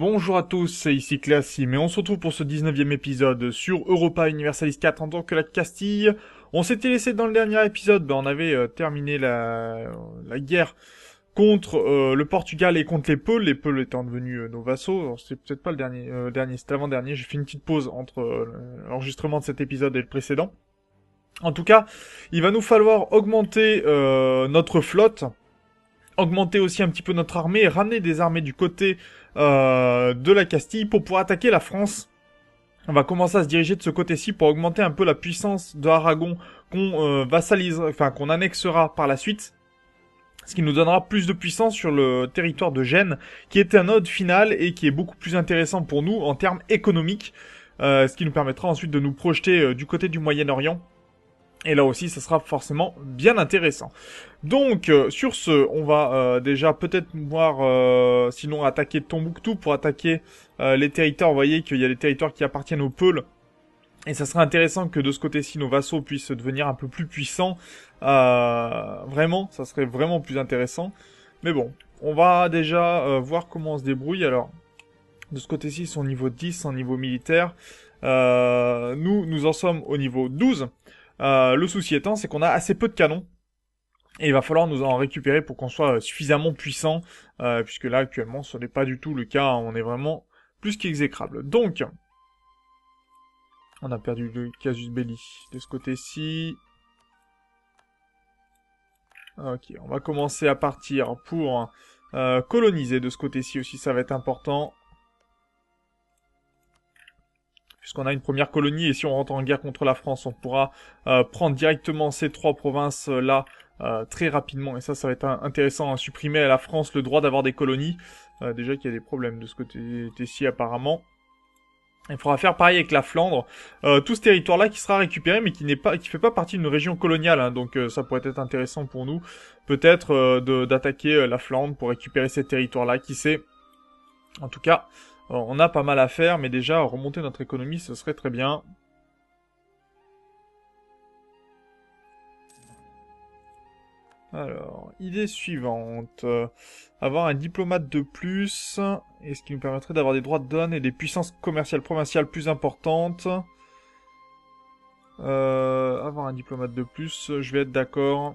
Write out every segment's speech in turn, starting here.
Bonjour à tous, c'est ici Classim et on se retrouve pour ce 19e épisode sur Europa Universalis 4 en tant que la Castille. On s'était laissé dans le dernier épisode, on avait terminé la guerre contre le Portugal et contre les Peuls étant devenus nos vassaux. Alors, c'est peut-être pas le dernier, c'était l'avant-dernier, j'ai fait une petite pause entre l'enregistrement de cet épisode et le précédent. En tout cas, il va nous falloir augmenter notre flotte, augmenter aussi un petit peu notre armée et ramener des armées du côté de la Castille pour pouvoir attaquer la France. On va commencer à se diriger de ce côté-ci pour augmenter un peu la puissance de Aragon qu'on vassalise, enfin qu'on annexera par la suite. Ce qui nous donnera plus de puissance sur le territoire de Gênes, qui est un node final et qui est beaucoup plus intéressant pour nous en termes économiques, ce qui nous permettra ensuite de nous projeter du côté du Moyen-Orient. Et là aussi, ça sera forcément bien intéressant. Donc, sur ce, on va déjà peut-être voir, sinon attaquer Tombouctou pour attaquer les territoires. Vous voyez qu'il y a des territoires qui appartiennent aux Peuls. Et ça serait intéressant que de ce côté-ci, nos vassaux puissent devenir un peu plus puissants. Vraiment, ça serait vraiment plus intéressant. Mais bon, on va déjà voir comment on se débrouille. Alors, de ce côté-ci, ils sont au niveau 10 en niveau militaire. Nous en sommes au niveau 12. Le souci étant, c'est qu'on a assez peu de canons. Et il va falloir nous en récupérer pour qu'on soit suffisamment puissant, puisque là, actuellement, ce n'est pas du tout le cas. On est vraiment plus qu'exécrable. Donc, on a perdu le casus belli de ce côté-ci. Ok, on va commencer à partir pour coloniser de ce côté-ci aussi, ça va être important. Puisqu'on a une première colonie, et si on rentre en guerre contre la France, on pourra prendre directement ces trois provinces-là très rapidement. Et ça va être intéressant à supprimer à la France le droit d'avoir des colonies. Déjà qu'il y a des problèmes de ce côté-ci apparemment. Il faudra faire pareil avec la Flandre. Tout ce territoire-là qui sera récupéré, mais qui fait pas partie d'une région coloniale. Hein, donc ça pourrait être intéressant pour nous, peut-être d'attaquer la Flandre pour récupérer ces territoires-là. Qui sait. En tout cas, on a pas mal à faire, mais déjà, remonter notre économie, ce serait très bien. Alors, idée suivante. Avoir un diplomate de plus, et ce qui nous permettrait d'avoir des droits de douane et des puissances commerciales provinciales plus importantes. Avoir un diplomate de plus, je vais être d'accord.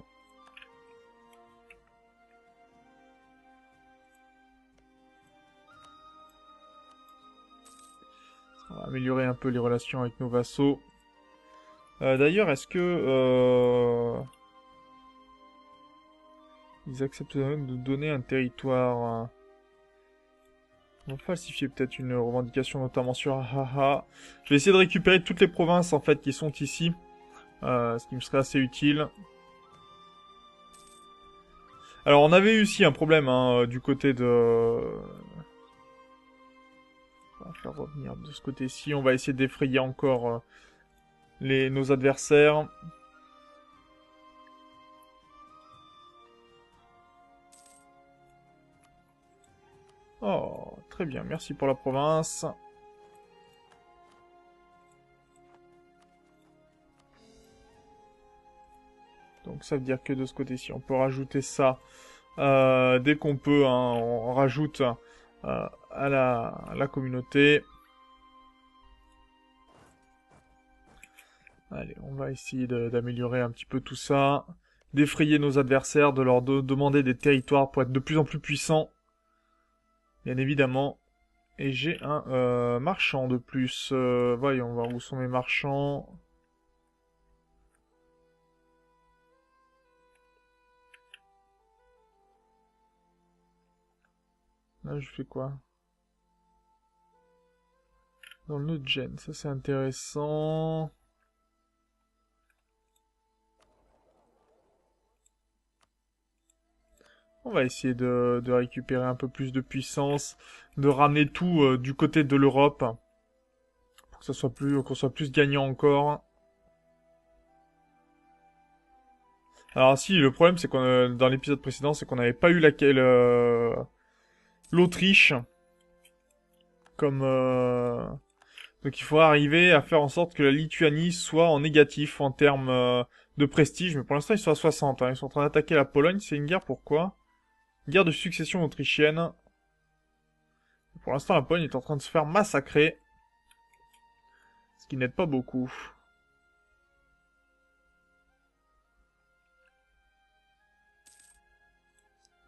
On va améliorer un peu les relations avec nos vassaux. D'ailleurs, est-ce que... ils acceptent même de donner un territoire... On va falsifier peut-être une revendication, notamment sur Haha. Je vais essayer de récupérer toutes les provinces, en fait, qui sont ici. Ce qui me serait assez utile. Alors, on avait eu aussi un problème, hein, du côté de... On va faire revenir de ce côté-ci. On va essayer d'effrayer encore nos adversaires. Oh, très bien. Merci pour la province. Donc, ça veut dire que de ce côté-ci, on peut rajouter ça dès qu'on peut. Hein, on rajoute à la communauté. Allez, on va essayer d'améliorer un petit peu tout ça. D'effrayer nos adversaires, de leur demander des territoires pour être de plus en plus puissants. Bien évidemment. Et j'ai un marchand de plus. Voyons voir où sont mes marchands. Là, je fais quoi? Dans le nœud de Gênes, ça c'est intéressant. On va essayer de récupérer un peu plus de puissance, de ramener tout du côté de l'Europe, pour que ça soit qu'on soit plus gagnant encore. Alors si, le problème c'est qu'on dans l'épisode précédent, c'est qu'on n'avait pas eu l'Autriche comme donc il faut arriver à faire en sorte que la Lituanie soit en négatif en termes de prestige, mais pour l'instant ils sont à 60. Hein. Ils sont en train d'attaquer la Pologne. C'est une guerre pourquoi? Guerre de succession autrichienne. Pour l'instant, la Pologne est en train de se faire massacrer. Ce qui n'aide pas beaucoup.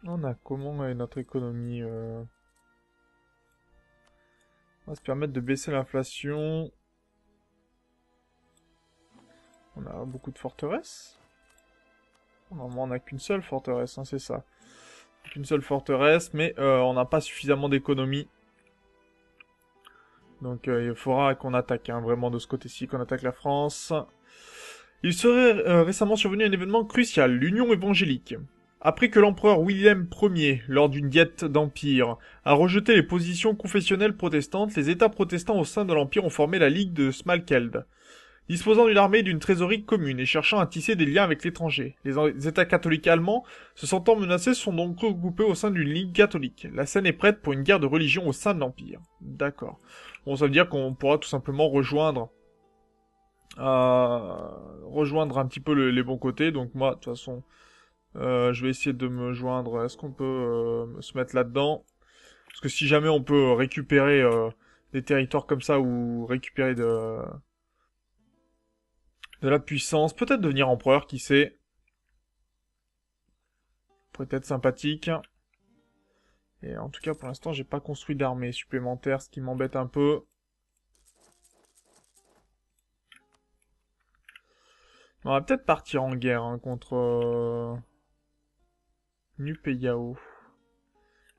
On a comment notre économie On va se permettre de baisser l'inflation. On a beaucoup de forteresses. Normalement, on n'a qu'une seule forteresse, hein, c'est ça. Qu'une seule forteresse, mais on n'a pas suffisamment d'économie. Donc il faudra qu'on attaque, hein, vraiment de ce côté-ci, qu'on attaque la France. Il serait récemment survenu un événement crucial, l'Union évangélique. Après que l'empereur William Ier, lors d'une diète d'Empire, a rejeté les positions confessionnelles protestantes, les États protestants au sein de l'Empire ont formé la Ligue de Smalkeld. Disposant d'une armée et d'une trésorerie commune et cherchant à tisser des liens avec l'étranger, les États catholiques allemands, se sentant menacés, sont donc regroupés au sein d'une ligue catholique. La scène est prête pour une guerre de religion au sein de l'Empire. D'accord. Bon, ça veut dire qu'on pourra tout simplement rejoindre un petit peu les bons côtés. Donc moi, de toute façon, je vais essayer de me joindre. Est-ce qu'on peut se mettre là-dedans? Parce que si jamais on peut récupérer des territoires comme ça ou récupérer de la puissance, peut-être devenir empereur, qui sait. Pourrait être sympathique. Et en tout cas, pour l'instant, j'ai pas construit d'armée supplémentaire, ce qui m'embête un peu. On va peut-être partir en guerre hein, contre Nupeyao.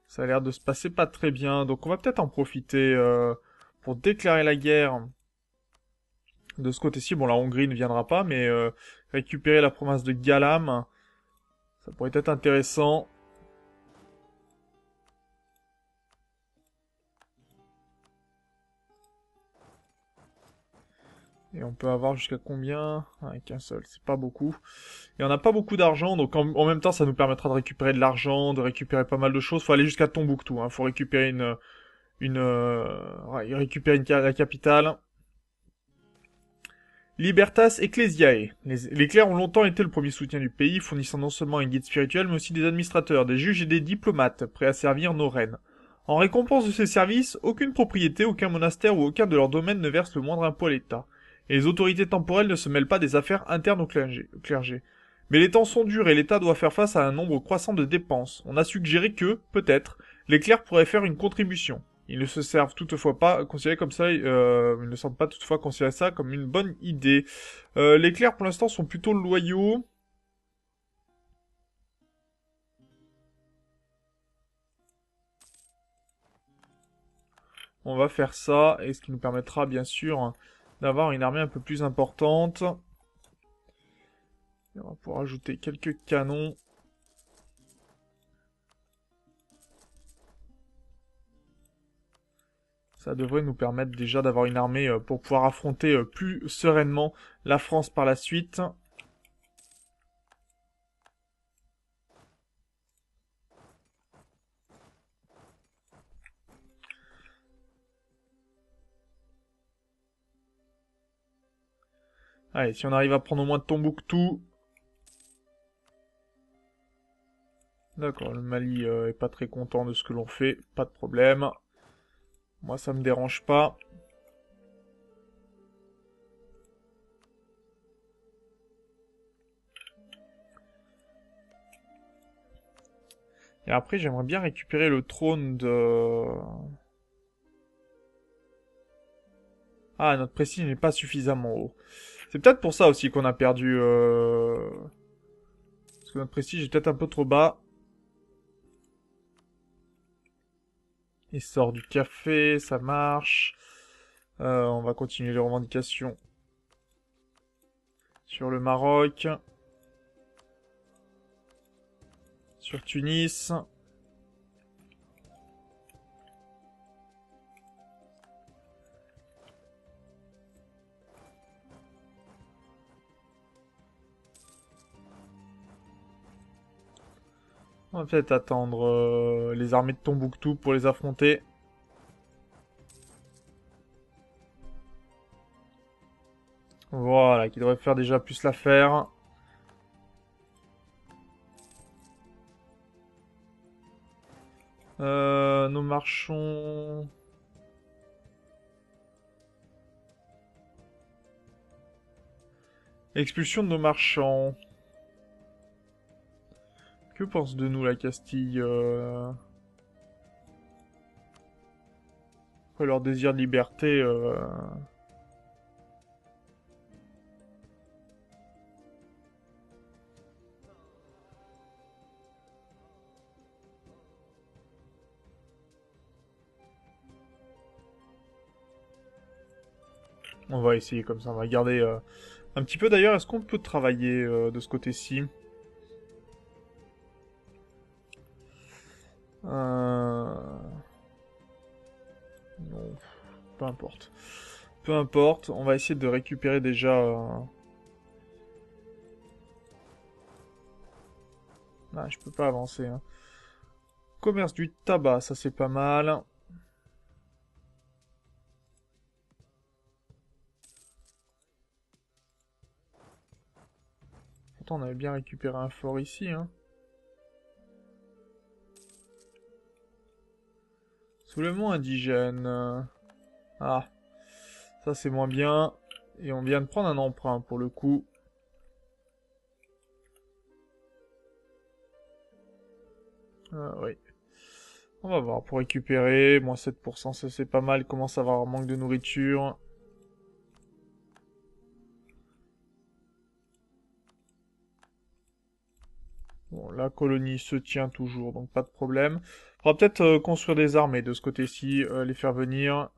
Ça a l'air de se passer pas très bien, donc on va peut-être en profiter pour déclarer la guerre de ce côté-ci. Bon, la Hongrie ne viendra pas, mais récupérer la province de Galam, ça pourrait être intéressant. Et on peut avoir jusqu'à combien? Avec un seul, c'est pas beaucoup. Et on n'a pas beaucoup d'argent, donc en même temps, ça nous permettra de récupérer de l'argent, de récupérer pas mal de choses. Faut aller jusqu'à Tombouctou, hein. Faut récupérer la capitale. Libertas Ecclesiae. Les clercs ont longtemps été le premier soutien du pays, fournissant non seulement un guide spirituel, mais aussi des administrateurs, des juges et des diplomates, prêts à servir nos reines. En récompense de ces services, aucune propriété, aucun monastère ou aucun de leurs domaines ne verse le moindre impôt à l'État. Et les autorités temporelles ne se mêlent pas des affaires internes au clergé. Mais les temps sont durs et l'État doit faire face à un nombre croissant de dépenses. On a suggéré que, peut-être, les clercs pourraient faire une contribution. Ils ne se servent toutefois pas considérés comme ça, ils ne semblent pas toutefois considérer ça comme une bonne idée. Les clercs pour l'instant sont plutôt loyaux. On va faire ça, et ce qui nous permettra bien sûr d'avoir une armée un peu plus importante. Et on va pouvoir ajouter quelques canons. Ça devrait nous permettre déjà d'avoir une armée pour pouvoir affronter plus sereinement la France par la suite. Allez, si on arrive à prendre au moins de Tombouctou. D'accord, le Mali est pas très content de ce que l'on fait, pas de problème. Moi, ça me dérange pas. Et après, j'aimerais bien récupérer le trône de... Ah, notre prestige n'est pas suffisamment haut. C'est peut-être pour ça aussi qu'on a perdu... Parce que notre prestige est peut-être un peu trop bas. Il sort du café, ça marche. On va continuer les revendications sur le Maroc. Sur Tunis. On va peut-être attendre les armées de Tombouctou pour les affronter. Voilà, qui devrait faire déjà plus l'affaire. Nos marchands... Expulsion de nos marchands. Que pense de nous la Castille Après leur désir de liberté... On va essayer comme ça, on va garder un petit peu. D'ailleurs, est-ce qu'on peut travailler de ce côté-ci Non, peu importe. Peu importe, on va essayer de récupérer déjà... Ah, je peux pas avancer. Hein. Commerce du tabac, ça c'est pas mal. Pourtant, on avait bien récupéré un fort ici. Hein. Soulèvement indigène. Ah, ça c'est moins bien. Et on vient de prendre un emprunt pour le coup. Oui. On va voir, pour récupérer, moins 7%, ça c'est pas mal, il commence à avoir un manque de nourriture. Bon, la colonie se tient toujours, donc pas de problème. On va peut-être construire des armées de ce côté-ci, les faire venir.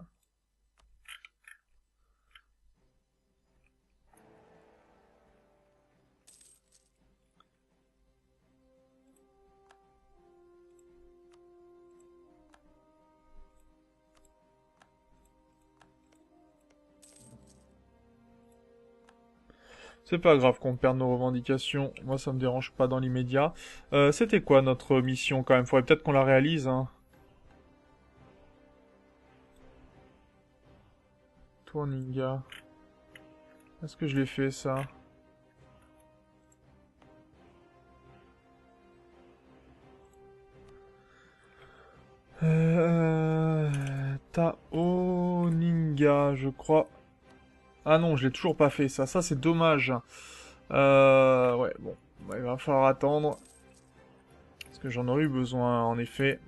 C'est pas grave qu'on perde nos revendications, moi ça me dérange pas dans l'immédiat. C'était quoi notre mission quand même? Faudrait peut-être qu'on la réalise, hein. Toi, Ninga. Est-ce que je l'ai fait, ça? Tao Ninga, je crois. Ah non, je l'ai toujours pas fait, ça. Ça, c'est dommage. Ouais, bon. Bah, il va falloir attendre. Parce que j'en aurais eu besoin, en effet.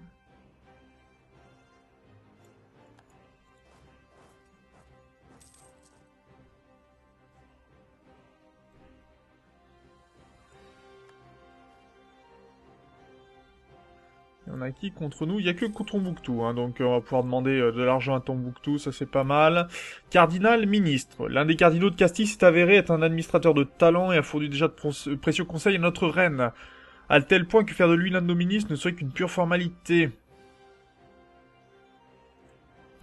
Il y en a qui contre nous? Il y a que Tombouctou, hein, donc on va pouvoir demander de l'argent à Tombouctou, ça c'est pas mal. Cardinal ministre. L'un des cardinaux de Castille s'est avéré être un administrateur de talent et a fourni déjà de précieux conseils à notre reine. À tel point que faire de lui l'un de nos ministres ne serait qu'une pure formalité.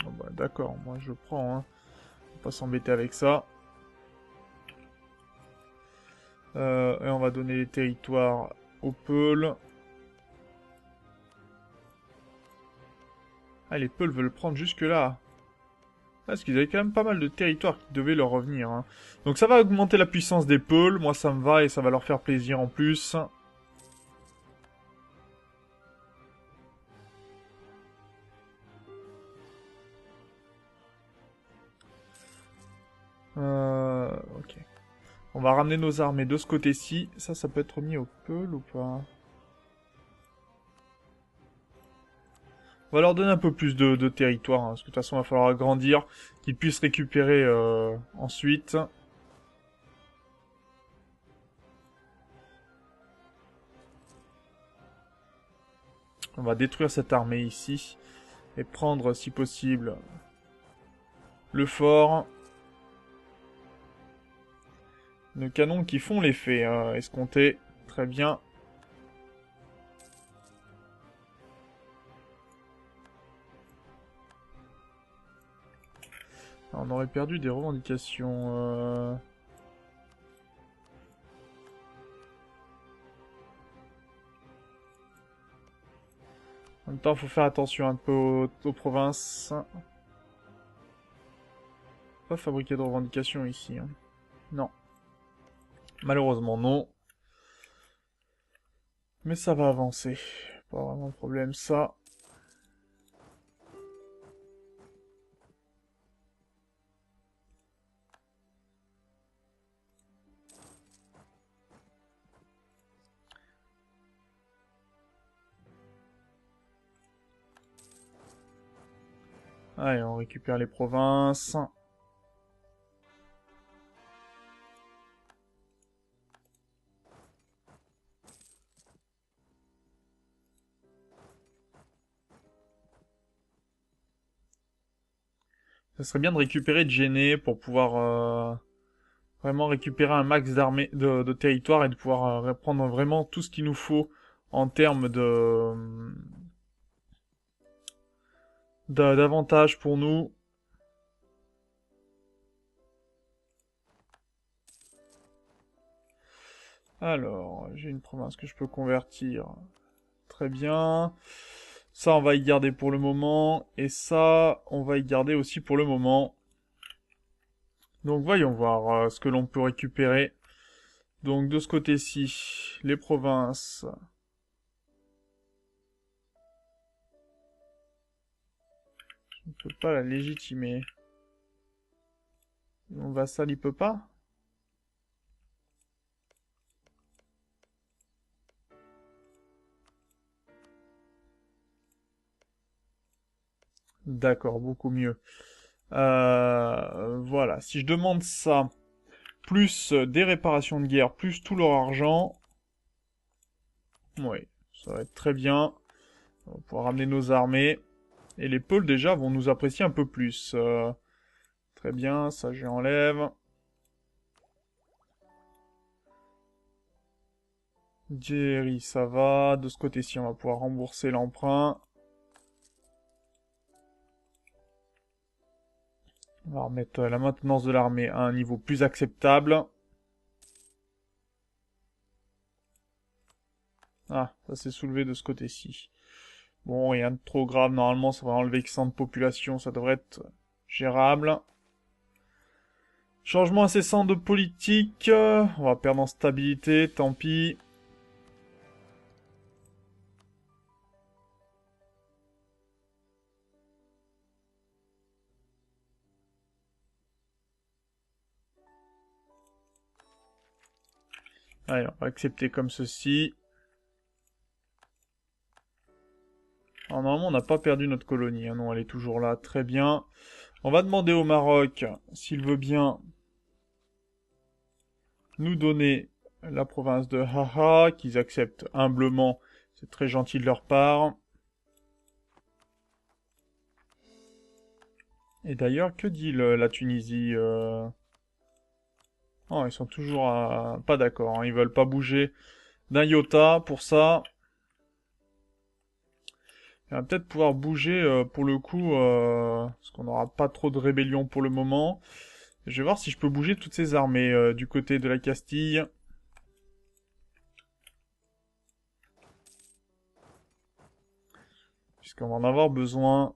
Oh bah, d'accord, moi je prends, hein. On va pas s'embêter avec ça. Et on va donner les territoires aux Peuls. Ah, les Peuls veulent prendre jusque là. Parce qu'ils avaient quand même pas mal de territoires qui devaient leur revenir. Hein. Donc ça va augmenter la puissance des Peuls. Moi ça me va et ça va leur faire plaisir en plus. Ok. On va ramener nos armées de ce côté-ci. Ça peut être mis aux Peuls ou pas? On va leur donner un peu plus de territoire. Hein, parce que de toute façon il va falloir agrandir. Qu'ils puissent récupérer ensuite. On va détruire cette armée ici. Et prendre, si possible, le fort. Nos canons qui font l'effet, escompté. Très bien. On aurait perdu des revendications. En même temps, faut faire attention un peu aux provinces. Pas fabriquer de revendications ici. Hein. Non. Malheureusement, non. Mais ça va avancer. Pas vraiment de problème, ça. Allez, on récupère les provinces. Ça serait bien de récupérer Djenné pour pouvoir vraiment récupérer un max d'armée de territoire et de pouvoir reprendre vraiment tout ce qu'il nous faut en termes d'avantages pour nous. Alors, j'ai une province que je peux convertir. Très bien. Ça, on va y garder pour le moment. Et ça, on va y garder aussi pour le moment. Donc, voyons voir ce que l'on peut récupérer. Donc, de ce côté-ci, les provinces. Je ne peux pas la légitimer. Mon vassal, il peut pas? D'accord, beaucoup mieux. Voilà, si je demande ça, plus des réparations de guerre, plus tout leur argent, oui, ça va être très bien. On va pouvoir ramener nos armées. Et les pôles, déjà, vont nous apprécier un peu plus. Très bien, ça, j'enlève. Jerry, ça va. De ce côté-ci, on va pouvoir rembourser l'emprunt. On va remettre la maintenance de l'armée à un niveau plus acceptable. Ah, ça s'est soulevé de ce côté-ci. Bon, rien de trop grave. Normalement, ça va enlever que 100 de population. Ça devrait être gérable. Changement incessant de politique. On va perdre en stabilité. Tant pis. Allez, on va accepter comme ceci. Alors, normalement, on n'a pas perdu notre colonie. Hein. Non, elle est toujours là. Très bien. On va demander au Maroc s'il veut bien nous donner la province de Haha, qu'ils acceptent humblement. C'est très gentil de leur part. Et d'ailleurs, que dit la Tunisie Oh, ils sont toujours pas d'accord. Hein. Ils veulent pas bouger d'un iota pour ça. On va peut-être pouvoir bouger pour le coup, parce qu'on n'aura pas trop de rébellion pour le moment. Je vais voir si je peux bouger toutes ces armées du côté de la Castille. Puisqu'on va en avoir besoin.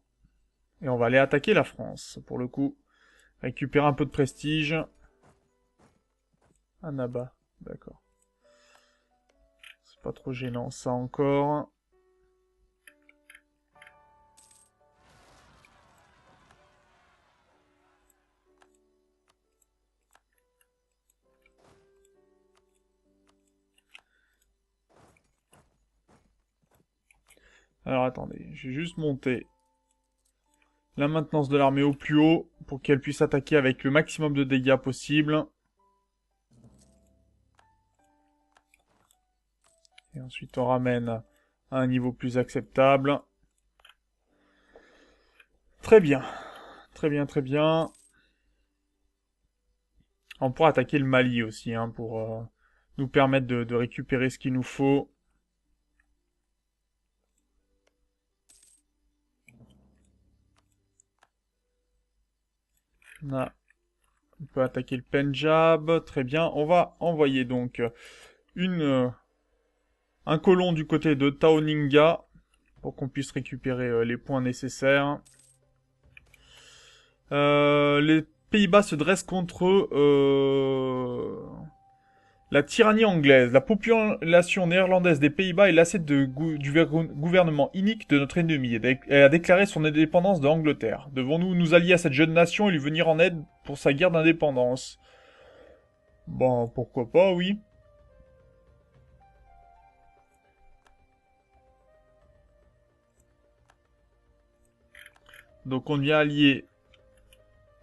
Et on va aller attaquer la France, pour le coup. Récupérer un peu de prestige. Annaba, d'accord. C'est pas trop gênant ça encore. Alors attendez, je vais juste monter la maintenance de l'armée au plus haut pour qu'elle puisse attaquer avec le maximum de dégâts possible. Et ensuite on ramène à un niveau plus acceptable. Très bien. Très bien, très bien. On pourra attaquer le Mali aussi, hein, pour nous permettre de récupérer ce qu'il nous faut. On peut attaquer le Pendjab. Très bien. On va envoyer donc un colon du côté de Taoninga pour qu'on puisse récupérer les points nécessaires. Les Pays-Bas se dressent contre la tyrannie anglaise. La population néerlandaise des Pays-Bas est lassée du gouvernement inique de notre ennemi et a déclaré son indépendance de l'Angleterre. Devons-nous nous allier à cette jeune nation et lui venir en aide pour sa guerre d'indépendance? Bon, pourquoi pas, oui. Donc on devient allié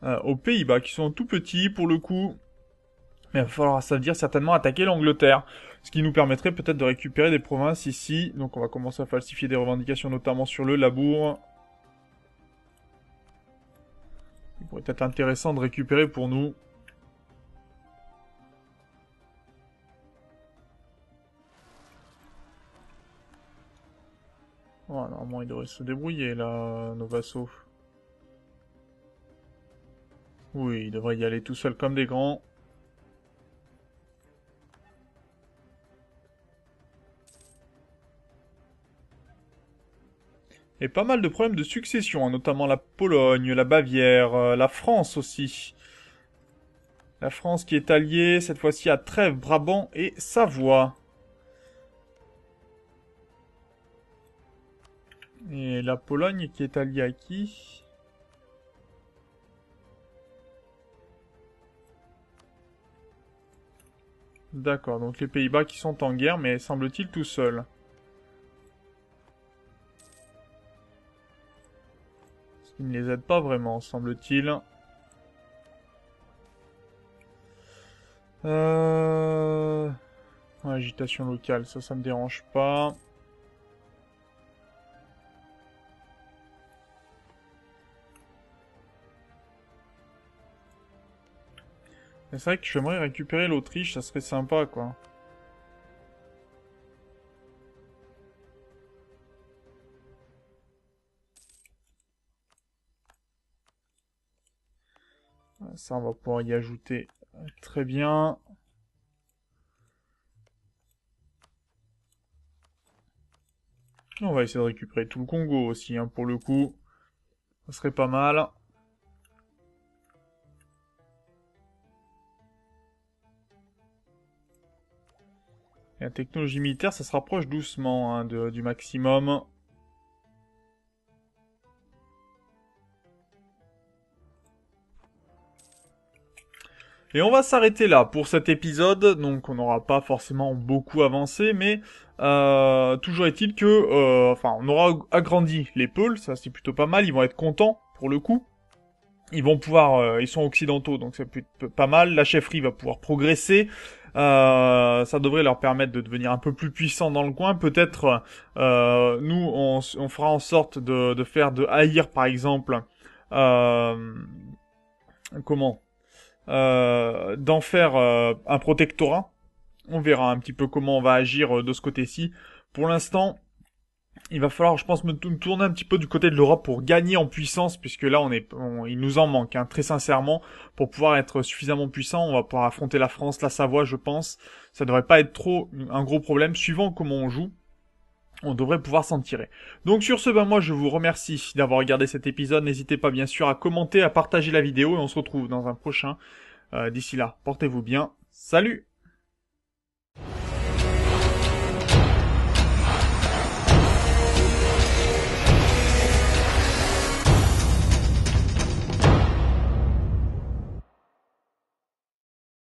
aux Pays-Bas, qui sont tout petits pour le coup. Mais il va falloir, ça veut dire certainement attaquer l'Angleterre. Ce qui nous permettrait peut-être de récupérer des provinces ici. Donc on va commencer à falsifier des revendications, notamment sur le labour. Il pourrait être intéressant de récupérer pour nous. Oh, normalement, il devrait se débrouiller, là, nos vassaux. Oui, il devrait y aller tout seul comme des grands. Et pas mal de problèmes de succession, hein, notamment la Pologne, la Bavière, la France aussi. La France qui est alliée, cette fois-ci, à Trèves, Brabant et Savoie. Et la Pologne qui est alliée à qui? D'accord, donc les Pays-Bas qui sont en guerre, mais semble-t-il tout seuls. Ce qui ne les aide pas vraiment, semble-t-il. Ouais, agitation locale, ça me dérange pas. Mais c'est vrai que j'aimerais récupérer l'Autriche, ça serait sympa, quoi. Ça, on va pouvoir y ajouter. Très bien. On va essayer de récupérer tout le Congo aussi, hein, pour le coup. Ça serait pas mal. Et la technologie militaire, ça se rapproche doucement hein, du maximum. Et on va s'arrêter là pour cet épisode, donc on n'aura pas forcément beaucoup avancé, mais toujours est-il que, enfin, on aura agrandi les pôles, ça c'est plutôt pas mal, ils vont être contents pour le coup. Ils vont pouvoir, ils sont occidentaux, donc c'est plutôt pas mal. La chefferie va pouvoir progresser. Ça devrait leur permettre de devenir un peu plus puissants dans le coin. Peut-être, nous, on fera en sorte de faire de Haïr, par exemple, euh, comment d'en faire un protectorat. On verra un petit peu comment on va agir de ce côté-ci. Pour l'instant, il va falloir, je pense, me tourner un petit peu du côté de l'Europe pour gagner en puissance, puisque là, il nous en manque, hein, très sincèrement, pour pouvoir être suffisamment puissant. On va pouvoir affronter la France, la Savoie, je pense. Ça devrait pas être trop un gros problème, suivant comment on joue. On devrait pouvoir s'en tirer. Donc sur ce, ben moi je vous remercie d'avoir regardé cet épisode. N'hésitez pas bien sûr à commenter, à partager la vidéo et on se retrouve dans un prochain. D'ici là, portez-vous bien. Salut!